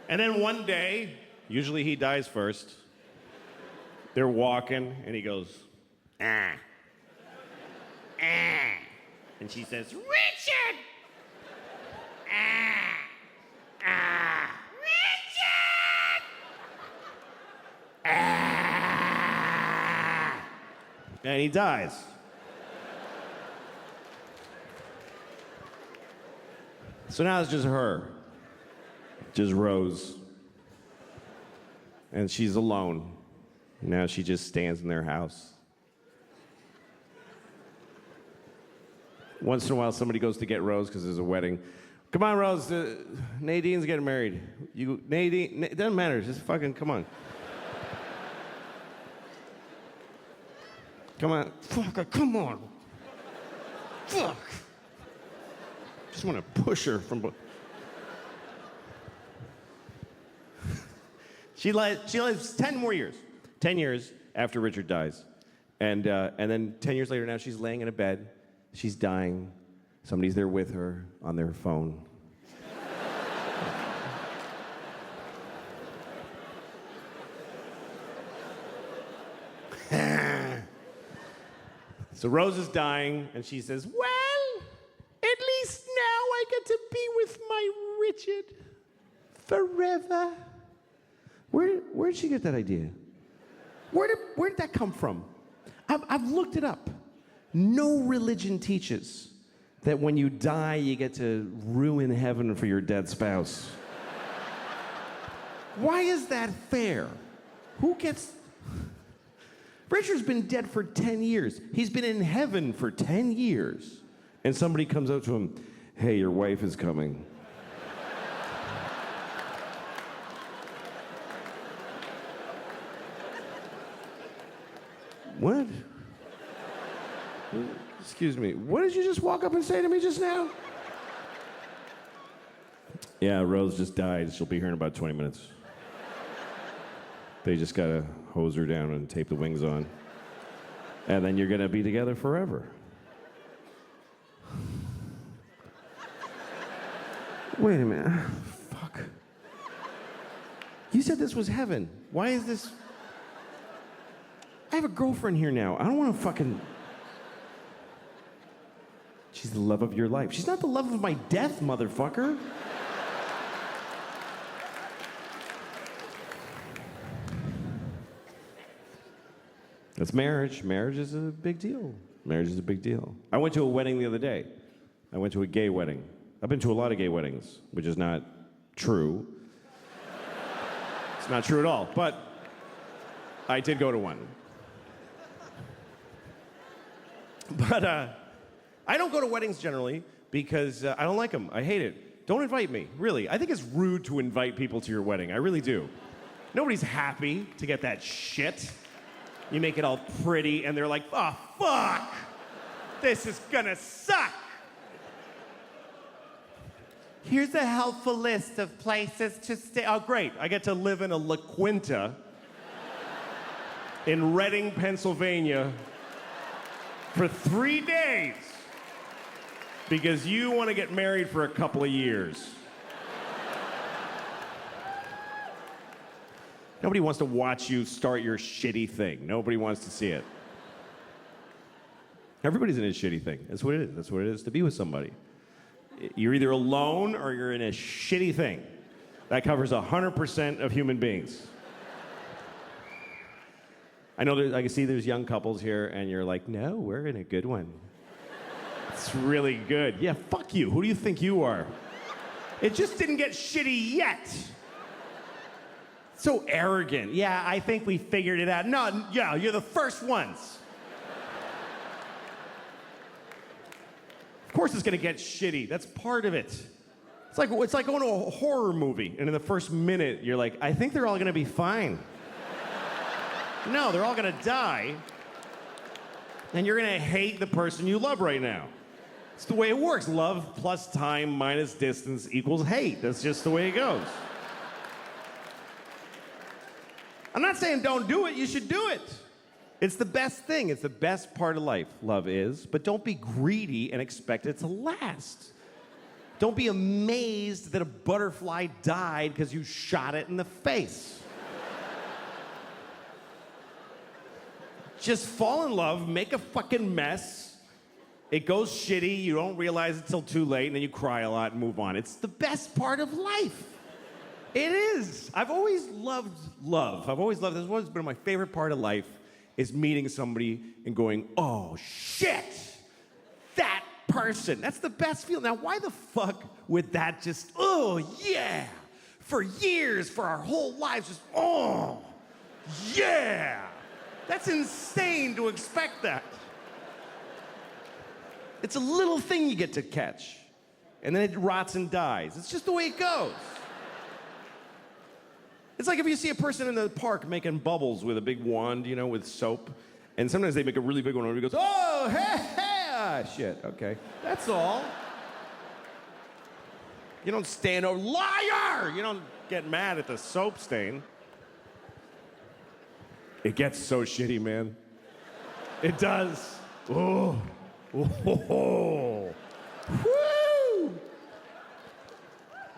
And then one day, usually he dies first, they're walking, and he goes, ah. Ah. And she says, Richard! Ah. Ah. Richard! Ah. And he dies. So now it's just her. Just Rose. And she's alone. Now she just stands in their house. Once in a while, somebody goes to get Rose because there's a wedding. Come on, Rose. Nadine's getting married. Nadine, it doesn't matter. Just fucking come on. Come on. Fuck, come on. Fuck. Just want to push her from. She lives 10 more years. 10 years after Richard dies. And then 10 years later now, she's laying in a bed. She's dying. Somebody's there with her on their phone. So Rose is dying, and she says, well, at least now I get to be with my Richard forever. Where'd she get that idea? Where did that come from? I've looked it up. No religion teaches that when you die, you get to ruin heaven for your dead spouse. Why is that fair? Who gets... Richard's been dead for 10 years. He's been in heaven for 10 years. And somebody comes up to him, hey, your wife is coming. What? Excuse me, what did you just walk up and say to me just now? Yeah, Rose just died. She'll be here in about 20 minutes. They just gotta hose her down and tape the wings on. And then you're gonna be together forever. Wait a minute. Fuck. You said this was heaven. Why is this... I have a girlfriend here now. I don't want to fucking... She's the love of your life. She's not the love of my death, motherfucker. That's marriage. Marriage is a big deal. Marriage is a big deal. I went to a wedding the other day. I went to a gay wedding. I've been to a lot of gay weddings, which is not true. It's not true at all, but I did go to one. But I don't go to weddings generally because I don't like them. I hate it. Don't invite me, really. I think it's rude to invite people to your wedding. I really do. Nobody's happy to get that shit. You make it all pretty, and they're like, oh, fuck. This is gonna suck. Here's a helpful list of places to stay. Oh, great. I get to live in a La Quinta in Reading, Pennsylvania for 3 days because you want to get married for a couple of years. Nobody wants to watch you start your shitty thing. Nobody wants to see it. Everybody's in a shitty thing. That's what it is. That's what it is to be with somebody. You're either alone or you're in a shitty thing. That covers 100% of human beings. I know I can see there's young couples here, and you're like, no, we're in a good one. It's really good. Yeah, fuck you. Who do you think you are? It just didn't get shitty yet. So arrogant. Yeah, I think we figured it out. No, yeah, you're the first ones. Of course it's gonna get shitty. That's part of it. It's like going to a horror movie, and in the first minute, you're like, I think they're all gonna be fine. No, they're all gonna die, and you're gonna hate the person you love right now. It's the way it works. Love plus time minus distance equals hate. That's just the way it goes. I'm not saying don't do it. You should do it. It's the best thing. It's the best part of life, love is. But don't be greedy and expect it to last. Don't be amazed that a butterfly died because you shot it in the face. Just fall in love, make a fucking mess. It goes shitty, you don't realize it till too late, and then you cry a lot and move on. It's the best part of life. It is. I've always loved love. This has always been my favorite part of life, is meeting somebody and going, oh shit, that person. That's the best feeling. Now, why the fuck would that just, oh yeah, for years, for our whole lives, just, oh yeah. That's insane to expect that. It's a little thing you get to catch, and then it rots and dies. It's just the way it goes. It's like if you see a person in the park making bubbles with a big wand, you know, with soap, and sometimes they make a really big one, and everybody goes, oh, hey, ah, shit, okay. That's all. You don't stand over, liar! You don't get mad at the soap stain. It gets so shitty, man. It does. Oh. Oh. Woo!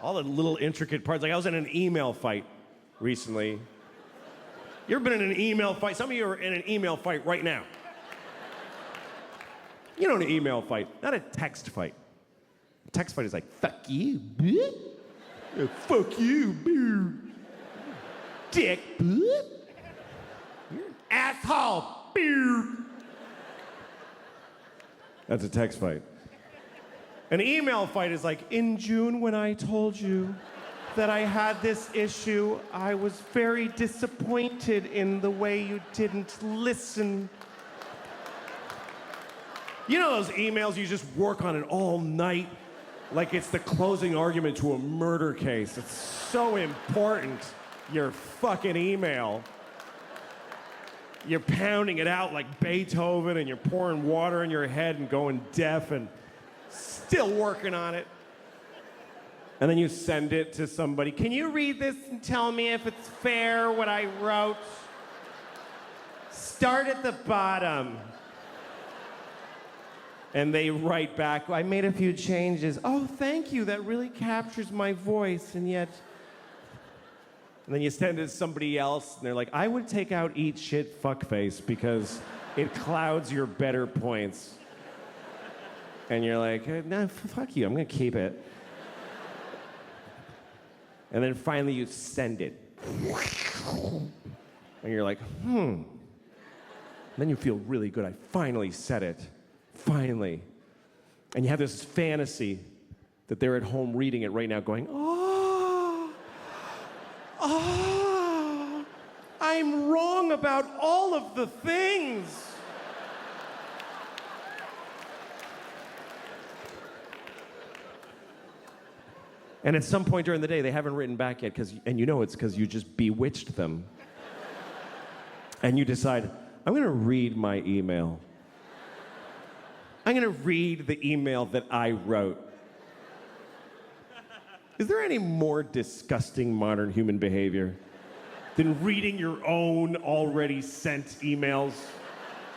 All the little intricate parts. Like I was in an email fight recently. You ever been in an email fight? Some of you are in an email fight right now. You know an email fight, not a text fight. A text fight is like, fuck you, bitch. Yeah, fuck you, bitch. Dick, bitch. Asshole, bitch. That's a text fight. An email fight is like, in June when I told you that I had this issue, I was very disappointed in the way you didn't listen. You know those emails you just work on it all night? Like it's the closing argument to a murder case. It's so important, your fucking email. You're pounding it out like Beethoven, and you're pouring water in your head and going deaf and still working on it. And then you send it to somebody. Can you read this and tell me if it's fair what I wrote? Start at the bottom. And they write back, I made a few changes. Oh, thank you, that really captures my voice, and yet... And then you send it to somebody else, and they're like, I would take out eat shit fuckface because it clouds your better points. And you're like, nah, fuck you, I'm gonna keep it. And then finally you send it. And you're like, And then you feel really good, I finally said it. Finally. And you have this fantasy that they're at home reading it right now going, I'm wrong about all of the things. And at some point during the day, they haven't written back yet, and you know it's because you just bewitched them. And you decide, I'm gonna read my email. I'm gonna read the email that I wrote. Is there any more disgusting modern human behavior than reading your own already sent emails?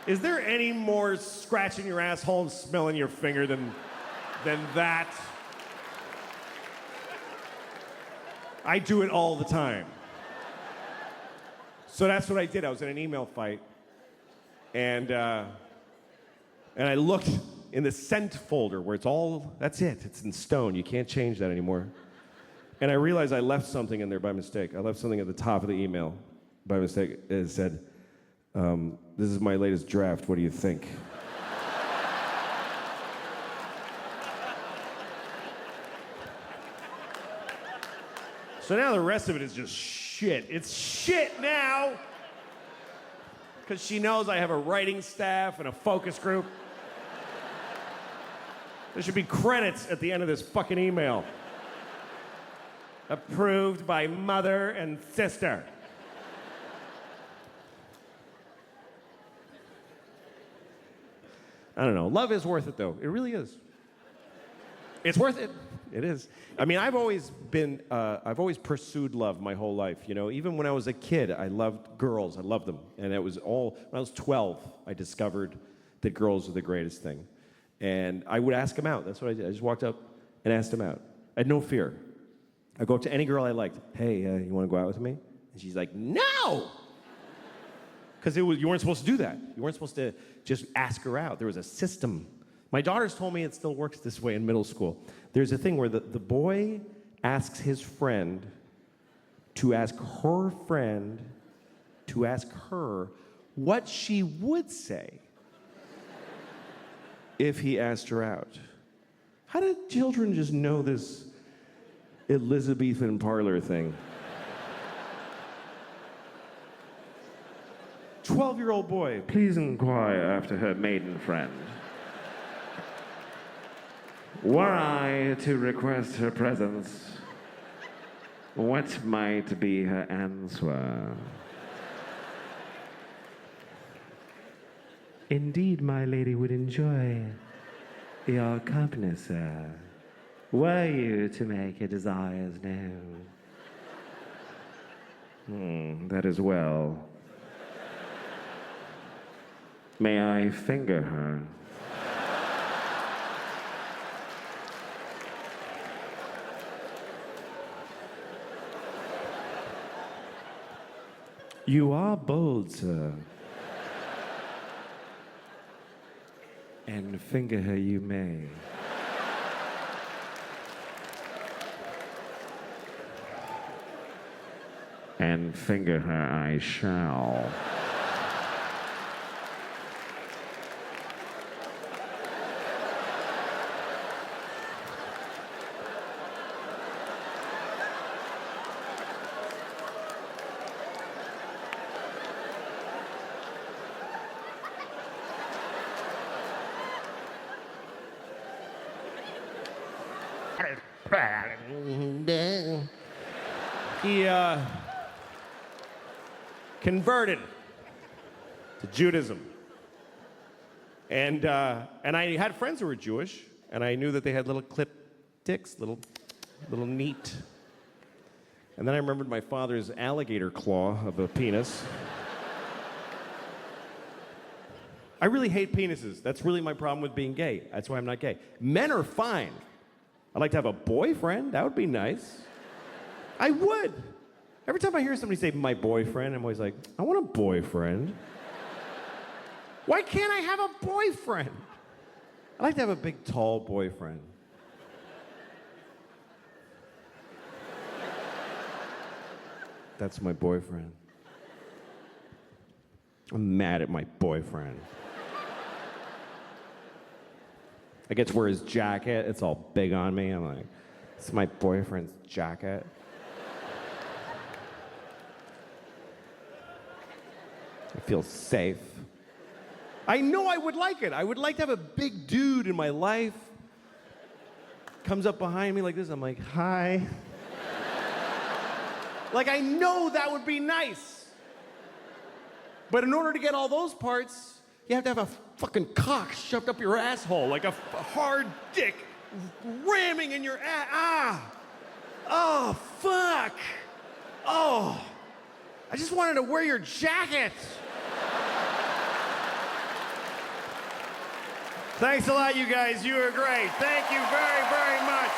Is there any more scratching your asshole and smelling your finger than that? I do it all the time. So that's what I did. I was in an email fight, and I looked in the sent folder where that's it. It's in stone. You can't change that anymore. And I realized I left something in there by mistake. I left something at the top of the email by mistake. It said, this is my latest draft. What do you think? So now the rest of it is just shit. It's shit now. Because she knows I have a writing staff and a focus group. There should be credits at the end of this fucking email. Approved by mother and sister. I don't know. Love is worth it, though. It really is. It's worth it. It is. I mean, I've always pursued love my whole life. You know, even when I was a kid, I loved girls. I loved them. And it was all, when I was 12, I discovered that girls are the greatest thing. And I would ask them out. That's what I did. I just walked up and asked them out. I had no fear. I'd go up to any girl I liked. Hey, you want to go out with me? And she's like, no! Because you weren't supposed to do that. You weren't supposed to just ask her out. There was a system. My daughters told me it still works this way in middle school. There's a thing where the boy asks his friend to ask her friend to ask her what she would say if he asked her out. How did children just know this Elizabethan parlor thing? 12-year-old boy, please inquire after her maiden friend. Were I to request her presence, what might be her answer? Indeed, my lady would enjoy your company, sir, were you to make your desires known. That is well. May I finger her? You are bold, sir. And finger her you may. And finger her I shall. He converted to Judaism. And I had friends who were Jewish, and I knew that they had little clip dicks, little neat. And then I remembered my father's alligator claw of a penis. I really hate penises. That's really my problem with being gay. That's why I'm not gay. Men are fine. I'd like to have a boyfriend. That would be nice. I would. Every time I hear somebody say my boyfriend, I'm always like, I want a boyfriend. Why can't I have a boyfriend? I'd like to have a big, tall boyfriend. That's my boyfriend. I'm mad at my boyfriend. I get to wear his jacket. It's all big on me. I'm like, it's my boyfriend's jacket. I feel safe. I know I would like it. I would like to have a big dude in my life. Comes up behind me like this. I'm like, hi. Like, I know that would be nice. But in order to get all those parts, you have to have a fucking cock shoved up your asshole, like a hard dick ramming in your ass. Ah! Oh, fuck! Oh! I just wanted to wear your jacket! Thanks a lot, you guys. You are great. Thank you very, very much.